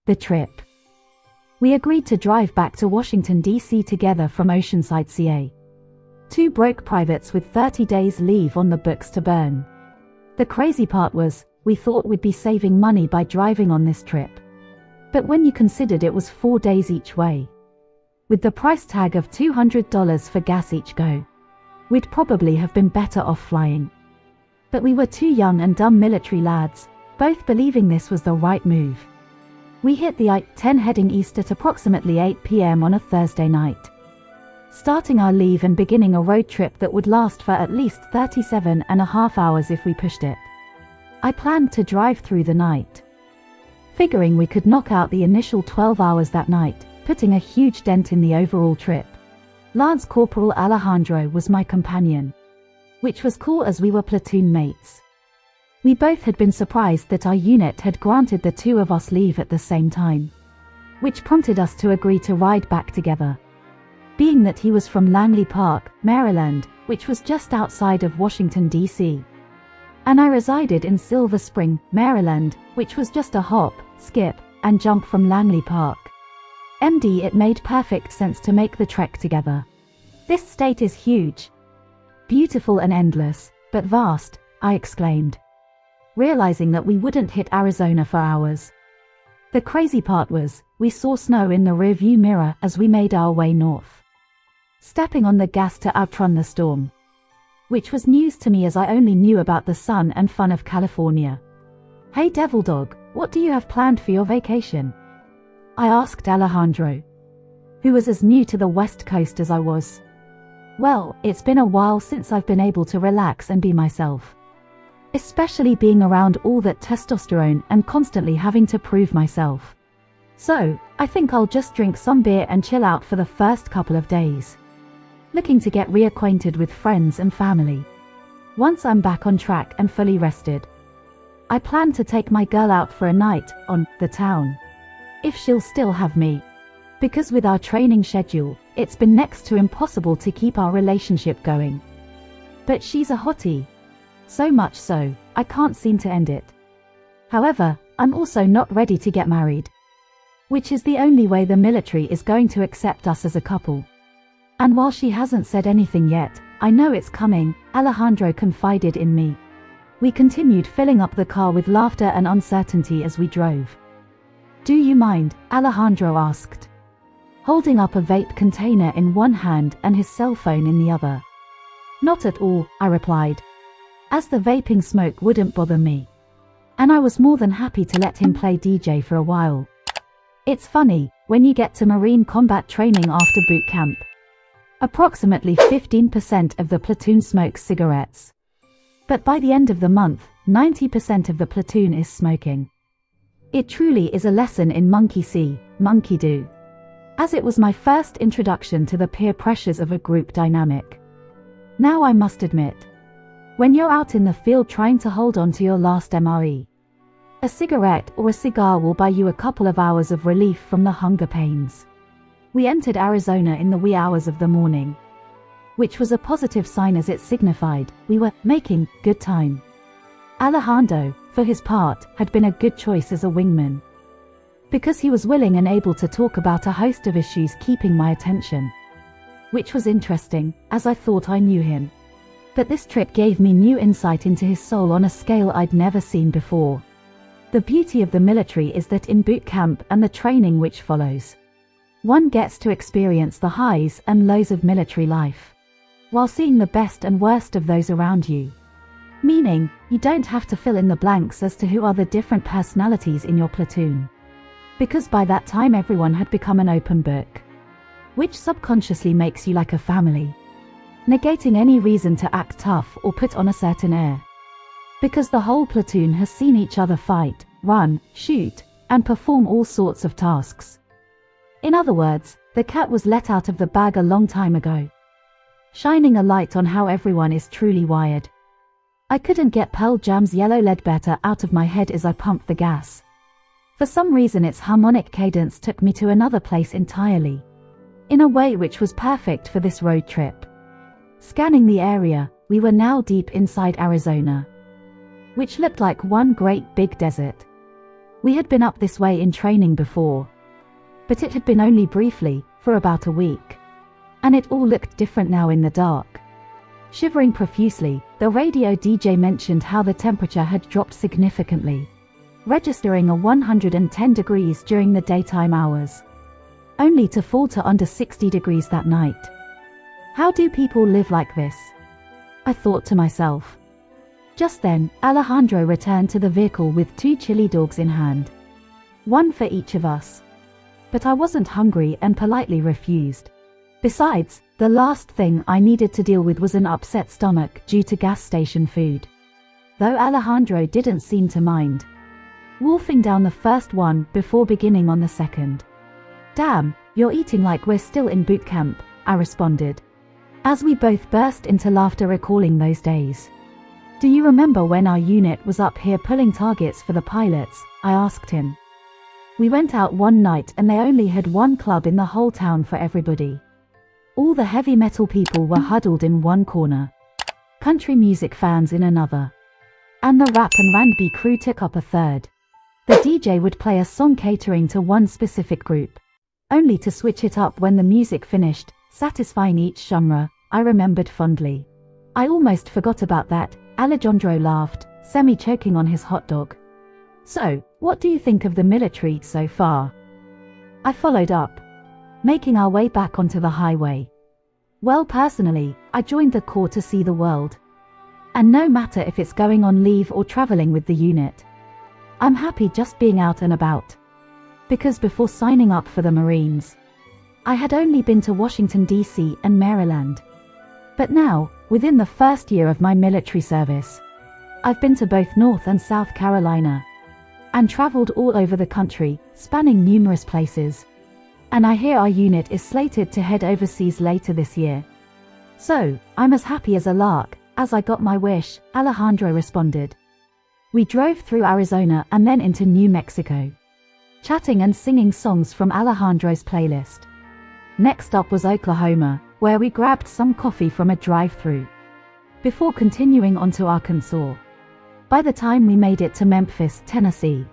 The trip. We agreed to drive back to Washington, D.C. together from Oceanside, CA. Two broke privates with 30 days leave on the books to burn. The crazy part was, we thought we'd be saving money by driving on this trip. But when you considered it was 4 days each way, with the price tag of $200 for gas each go, we'd probably have been better off flying. But we were two young and dumb military lads, both believing this was the right move. We hit the I-10 heading east at approximately 8 p.m. on a Thursday night, starting our leave and beginning a road trip that would last for at least 37.5 hours if we pushed it. I planned to drive through the night, figuring we could knock out the initial 12 hours that night, putting a huge dent in the overall trip. Lance Corporal Alejandro was my companion, which was cool as we were platoon mates. We both had been surprised that our unit had granted the two of us leave at the same time, which prompted us to agree to ride back together. Being that he was from Langley Park, Maryland, which was just outside of Washington, D.C., and I resided in Silver Spring, Maryland, which was just a hop, skip, and jump from Langley Park. MD, it made perfect sense to make the trek together. This state is huge, beautiful and endless, but vast, I exclaimed, realizing that we wouldn't hit Arizona for hours. The crazy part was, we saw snow in the rearview mirror as we made our way north, stepping on the gas to outrun the storm, which was news to me as I only knew about the sun and fun of California. Hey Devil Dog, what do you have planned for your vacation? I asked Alejandro, who was as new to the West Coast as I was. Well, it's been a while since I've been able to relax and be myself, especially being around all that testosterone and constantly having to prove myself. So, I think I'll just drink some beer and chill out for the first couple of days, looking to get reacquainted with friends and family. Once I'm back on track and fully rested, I plan to take my girl out for a night on the town, if she'll still have me, because with our training schedule, it's been next to impossible to keep our relationship going. But she's a hottie, so much so, I can't seem to end it. However, I'm also not ready to get married, which is the only way the military is going to accept us as a couple. And while she hasn't said anything yet, I know it's coming, Alejandro confided in me. We continued filling up the car with laughter and uncertainty as we drove. Do you mind? Alejandro asked, holding up a vape container in one hand and his cell phone in the other. Not at all, I replied, as the vaping smoke wouldn't bother me, and I was more than happy to let him play DJ for a while. It's funny, when you get to Marine combat training after boot camp, approximately 15% of the platoon smokes cigarettes. But by the end of the month, 90% of the platoon is smoking. It truly is a lesson in monkey see, monkey do, as it was my first introduction to the peer pressures of a group dynamic. Now I must admit, when you're out in the field trying to hold on to your last MRE, a cigarette or a cigar will buy you a couple of hours of relief from the hunger pains. We entered Arizona in the wee hours of the morning, which was a positive sign as it signified we were making good time. Alejandro, for his part, had been a good choice as a wingman, because he was willing and able to talk about a host of issues keeping my attention, which was interesting, as I thought I knew him. But this trip gave me new insight into his soul on a scale I'd never seen before. The beauty of the military is that in boot camp and the training which follows, one gets to experience the highs and lows of military life, while seeing the best and worst of those around you. Meaning, you don't have to fill in the blanks as to who are the different personalities in your platoon, because by that time everyone had become an open book, which subconsciously makes you like a family, negating any reason to act tough or put on a certain air, because the whole platoon has seen each other fight, run, shoot, and perform all sorts of tasks. In other words, the cat was let out of the bag a long time ago, shining a light on how everyone is truly wired. I couldn't get Pearl Jam's Yellow Ledbetter out of my head as I pumped the gas. For some reason its harmonic cadence took me to another place entirely, in a way which was perfect for this road trip. Scanning the area, we were now deep inside Arizona, which looked like one great big desert. We had been up this way in training before, but it had been only briefly, for about a week. And it all looked different now in the dark. Shivering profusely, the radio DJ mentioned how the temperature had dropped significantly, registering a 110 degrees during the daytime hours, only to fall to under 60 degrees that night. How do people live like this? I thought to myself. Just then, Alejandro returned to the vehicle with 2 chili dogs in hand, one for each of us. But I wasn't hungry and politely refused. Besides, the last thing I needed to deal with was an upset stomach due to gas station food, though Alejandro didn't seem to mind, wolfing down the first one before beginning on the second. "Damn, you're eating like we're still in boot camp," I responded, as we both burst into laughter recalling those days. "Do you remember when our unit was up here pulling targets for the pilots?" I asked him. "We went out one night and they only had one club in the whole town for everybody. All the heavy metal people were huddled in one corner, country music fans in another, and the rap and R&B crew took up a third. The DJ would play a song catering to one specific group, only to switch it up when the music finished, satisfying each genre," I remembered fondly. "I almost forgot about that," Alejandro laughed, semi-choking on his hot dog. "So, what do you think of the military so far?" I followed up, making our way back onto the highway. "Well, personally, I joined the Corps to see the world. And no matter if it's going on leave or traveling with the unit, I'm happy just being out and about. Because before signing up for the Marines, I had only been to Washington, D.C. and Maryland. But now, within the first year of my military service, I've been to both North and South Carolina, and traveled all over the country, spanning numerous places. And I hear our unit is slated to head overseas later this year. So, I'm as happy as a lark, as I got my wish," Alejandro responded. We drove through Arizona and then into New Mexico, chatting and singing songs from Alejandro's playlist. Next up was Oklahoma, where we grabbed some coffee from a drive-thru, before continuing on to Arkansas. By the time we made it to Memphis, Tennessee,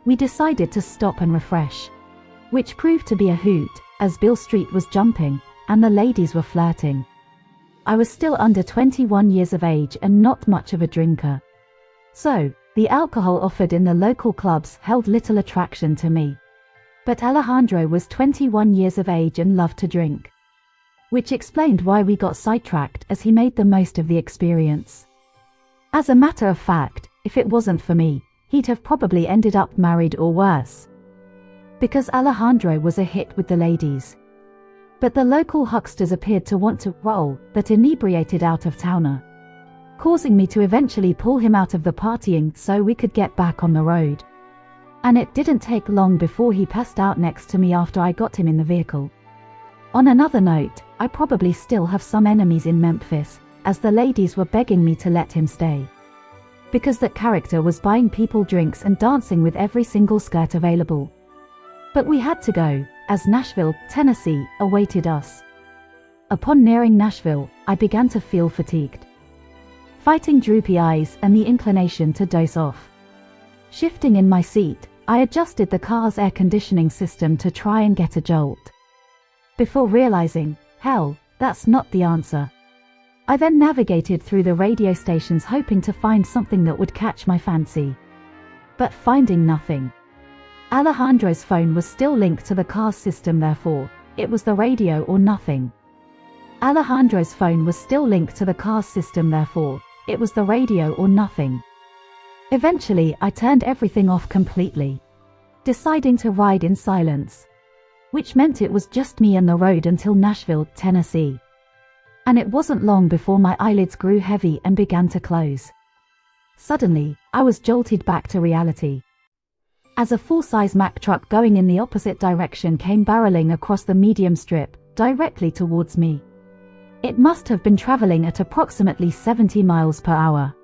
we decided to stop and refresh, which proved to be a hoot, as Bill Street was jumping, and the ladies were flirting. I was still under 21 years of age and not much of a drinker, so the alcohol offered in the local clubs held little attraction to me. But Alejandro was 21 years of age and loved to drink, which explained why we got sidetracked, as he made the most of the experience. As a matter of fact, if it wasn't for me, he'd have probably ended up married or worse, because Alejandro was a hit with the ladies. But the local hucksters appeared to want to roll that inebriated out-of-towner, causing me to eventually pull him out of the partying so we could get back on the road. And it didn't take long before he passed out next to me after I got him in the vehicle. On another note, I probably still have some enemies in Memphis, as the ladies were begging me to let him stay, because that character was buying people drinks and dancing with every single skirt available. But we had to go, as Nashville, Tennessee, awaited us. Upon nearing Nashville, I began to feel fatigued, fighting droopy eyes and the inclination to doze off. Shifting in my seat, I adjusted the car's air conditioning system to try and get a jolt, before realizing, hell, that's not the answer. I then navigated through the radio stations hoping to find something that would catch my fancy, but finding nothing. Alejandro's phone was still linked to the car's system, therefore, it was the radio or nothing. Alejandro's phone was still linked to the car's system, therefore, it was the radio or nothing. Eventually, I turned everything off completely, deciding to ride in silence, which meant it was just me and the road until Nashville, Tennessee. And it wasn't long before my eyelids grew heavy and began to close. Suddenly, I was jolted back to reality, as a full-size Mack truck going in the opposite direction came barreling across the medium strip, directly towards me. It must have been traveling at approximately 70 miles per hour.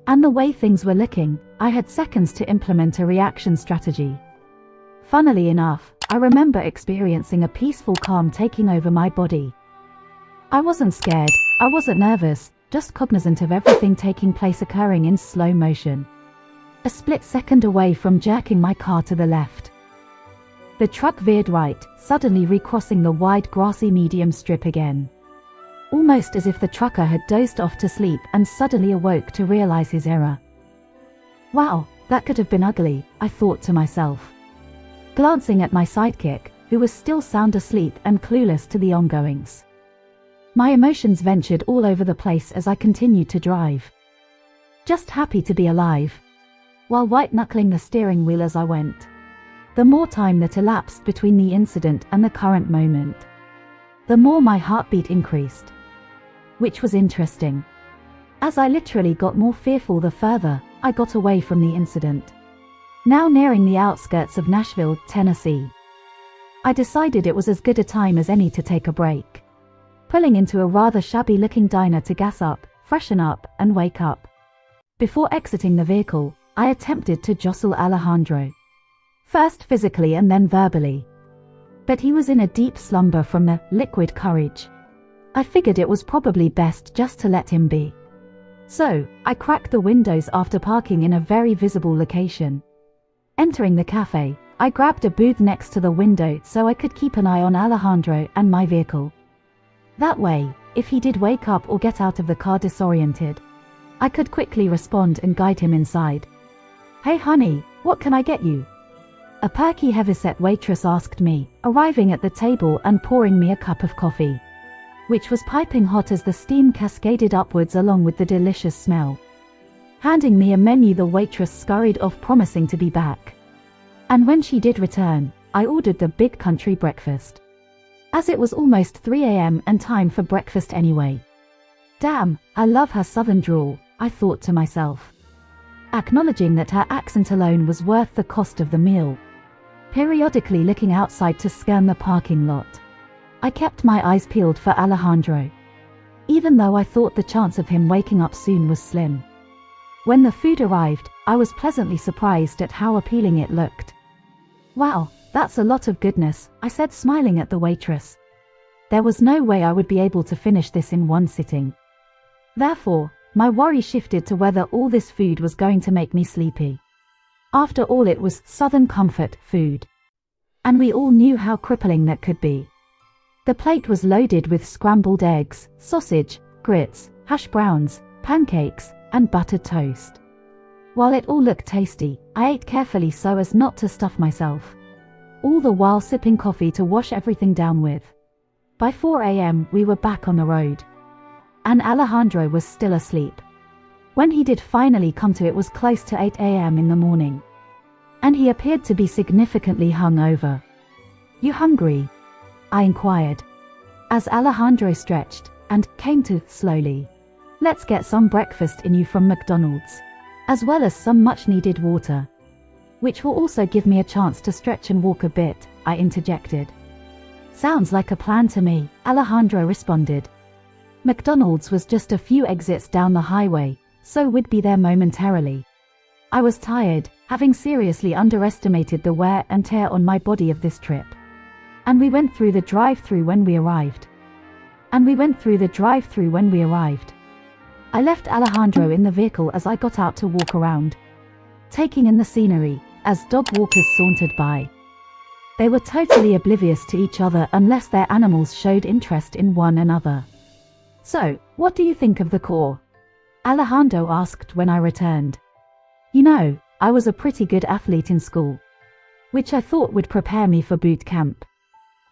And the way things were looking, I had seconds to implement a reaction strategy. Funnily enough, I remember experiencing a peaceful calm taking over my body. I wasn't scared, I wasn't nervous, just cognizant of everything taking place occurring in slow motion. a split second away from jerking my car to the left. The truck veered right, suddenly recrossing the wide grassy medium strip again. Almost as if the trucker had dozed off to sleep and suddenly awoke to realize his error. Wow, that could have been ugly, I thought to myself, glancing at my sidekick, who was still sound asleep and clueless to the ongoings. My emotions ventured all over the place as I continued to drive. Just happy to be alive, while white-knuckling the steering wheel as I went. The more time that elapsed between the incident and the current moment, the more my heartbeat increased. Which was interesting, as I literally got more fearful the further I got away from the incident. Now nearing the outskirts of Nashville, Tennessee, I decided it was as good a time as any to take a break, pulling into a rather shabby-looking diner to gas up, freshen up, and wake up. Before exiting the vehicle, I attempted to jostle Alejandro, first physically and then verbally. But he was in a deep slumber from the liquid courage. I figured it was probably best just to let him be. So, I cracked the windows after parking in a very visible location. Entering the cafe, I grabbed a booth next to the window so I could keep an eye on Alejandro and my vehicle. That way, if he did wake up or get out of the car disoriented, I could quickly respond and guide him inside. "Hey honey, what can I get you?" a perky heavyset waitress asked me, arriving at the table and pouring me a cup of coffee, which was piping hot as the steam cascaded upwards along with the delicious smell. Handing me a menu, the waitress scurried off, promising to be back. And when she did return, I ordered the big country breakfast, as it was almost 3 a.m. and time for breakfast anyway. Damn, I love her southern drawl, I thought to myself, acknowledging that her accent alone was worth the cost of the meal. Periodically looking outside to scan the parking lot, I kept my eyes peeled for Alejandro, even though I thought the chance of him waking up soon was slim. When the food arrived, I was pleasantly surprised at how appealing it looked. "Wow, that's a lot of goodness," I said, smiling at the waitress. There was no way I would be able to finish this in one sitting. Therefore, my worry shifted to whether all this food was going to make me sleepy. After all, it was Southern comfort food, and we all knew how crippling that could be. The plate was loaded with scrambled eggs, sausage, grits, hash browns, pancakes, and buttered toast. While it all looked tasty, I ate carefully so as not to stuff myself, all the while sipping coffee to wash everything down with. By 4 a.m. we were back on the road, and Alejandro was still asleep. When he did finally come to, it was close to 8 a.m. in the morning, and he appeared to be significantly hungover. "You hungry?" I inquired, as Alejandro stretched and came to slowly. "Let's get some breakfast in you from McDonald's, as well as some much-needed water, which will also give me a chance to stretch and walk a bit," I interjected. "Sounds like a plan to me," Alejandro responded. McDonald's was just a few exits down the highway, so we'd be there momentarily. I was tired, having seriously underestimated the wear and tear on my body of this trip. And we went through the drive-thru when we arrived. I left Alejandro in the vehicle as I got out to walk around, taking in the scenery as dog walkers sauntered by. They were totally oblivious to each other unless their animals showed interest in one another. "So, what do you think of the Corps?" Alejandro asked when I returned. "You know, I was a pretty good athlete in school, which I thought would prepare me for boot camp.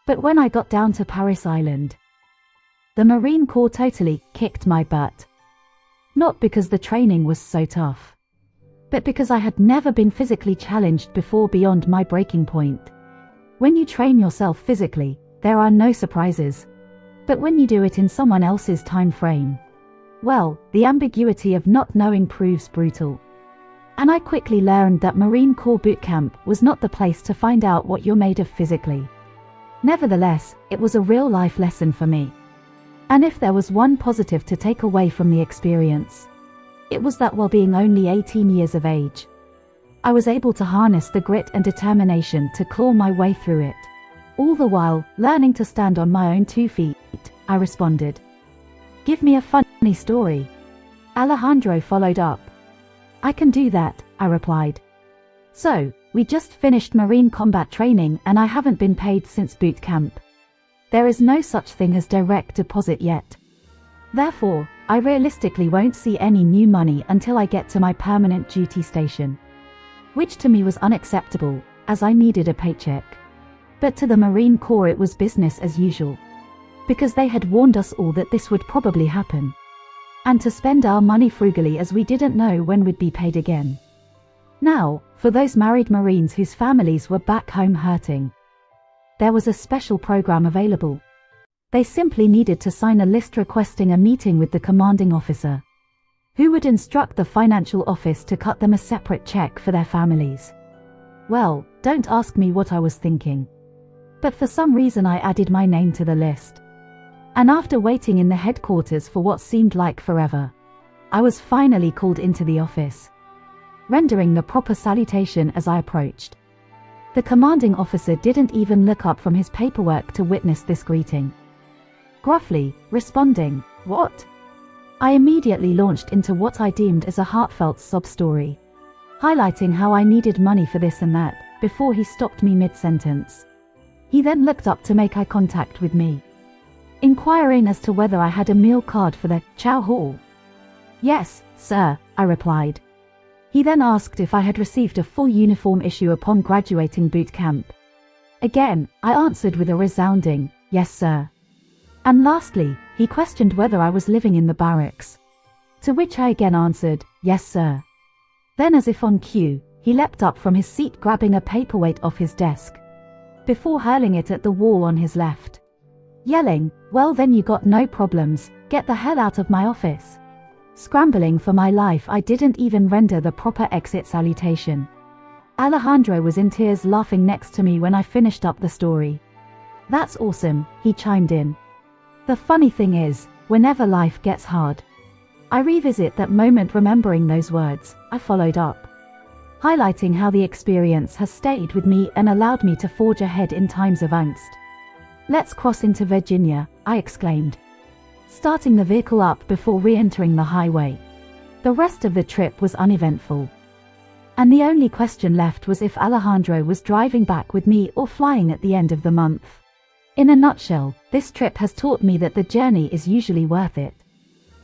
But when I got down to Paris Island, the Marine Corps totally kicked my butt. Not because the training was so tough, but because I had never been physically challenged before beyond my breaking point. When you train yourself physically, there are no surprises. But when you do it in someone else's time frame, well, the ambiguity of not knowing proves brutal. And I quickly learned that Marine Corps boot camp was not the place to find out what you're made of physically. Nevertheless, it was a real-life lesson for me. And if there was one positive to take away from the experience, it was that while being only 18 years of age, I was able to harness the grit and determination to claw my way through it. All the while, learning to stand on my own 2 feet, I responded. "Give me a funny story," Alejandro followed up. I can do that, I replied. So, we just finished Marine combat training and I haven't been paid since boot camp. There is no such thing as direct deposit yet. Therefore, I realistically won't see any new money until I get to my permanent duty station. Which to me was unacceptable, as I needed a paycheck. But to the Marine Corps it was business as usual. Because they had warned us all that this would probably happen. And to spend our money frugally as we didn't know when we'd be paid again. Now, for those married Marines whose families were back home hurting, there was a special program available. They simply needed to sign a list requesting a meeting with the commanding officer, who would instruct the financial office to cut them a separate check for their families. Well, don't ask me what I was thinking. But for some reason I added my name to the list. And after waiting in the headquarters for what seemed like forever, I was finally called into the office, rendering the proper salutation as I approached. The commanding officer didn't even look up from his paperwork to witness this greeting. Gruffly, responding, "What?" I immediately launched into what I deemed as a heartfelt sob story, highlighting how I needed money for this and that, before he stopped me mid-sentence. He then looked up to make eye contact with me, inquiring as to whether I had a meal card for the chow hall. "Yes, sir," I replied. He then asked if I had received a full uniform issue upon graduating boot camp. Again, I answered with a resounding, "Yes, sir." And lastly, he questioned whether I was living in the barracks, to which I again answered, "Yes, sir." Then, as if on cue, he leapt up from his seat, grabbing a paperweight off his desk, before hurling it at the wall on his left, yelling, "Well then, you got no problems, get the hell out of my office." Scrambling for my life, I didn't even render the proper exit salutation. Alejandro was in tears, laughing next to me when I finished up the story. "That's awesome," he chimed in. The funny thing is, whenever life gets hard, I revisit that moment, remembering those words. I followed up, highlighting how the experience has stayed with me and allowed me to forge ahead in times of angst. "Let's cross into Virginia," I exclaimed, starting the vehicle up before re-entering the highway. The rest of the trip was uneventful, and the only question left was if Alejandro was driving back with me or flying at the end of the month. In a nutshell, this trip has taught me that the journey is usually worth it,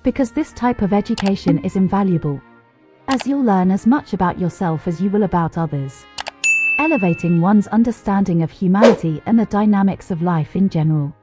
because this type of education is invaluable, as you'll learn as much about yourself as you will about others, elevating one's understanding of humanity and the dynamics of life in general.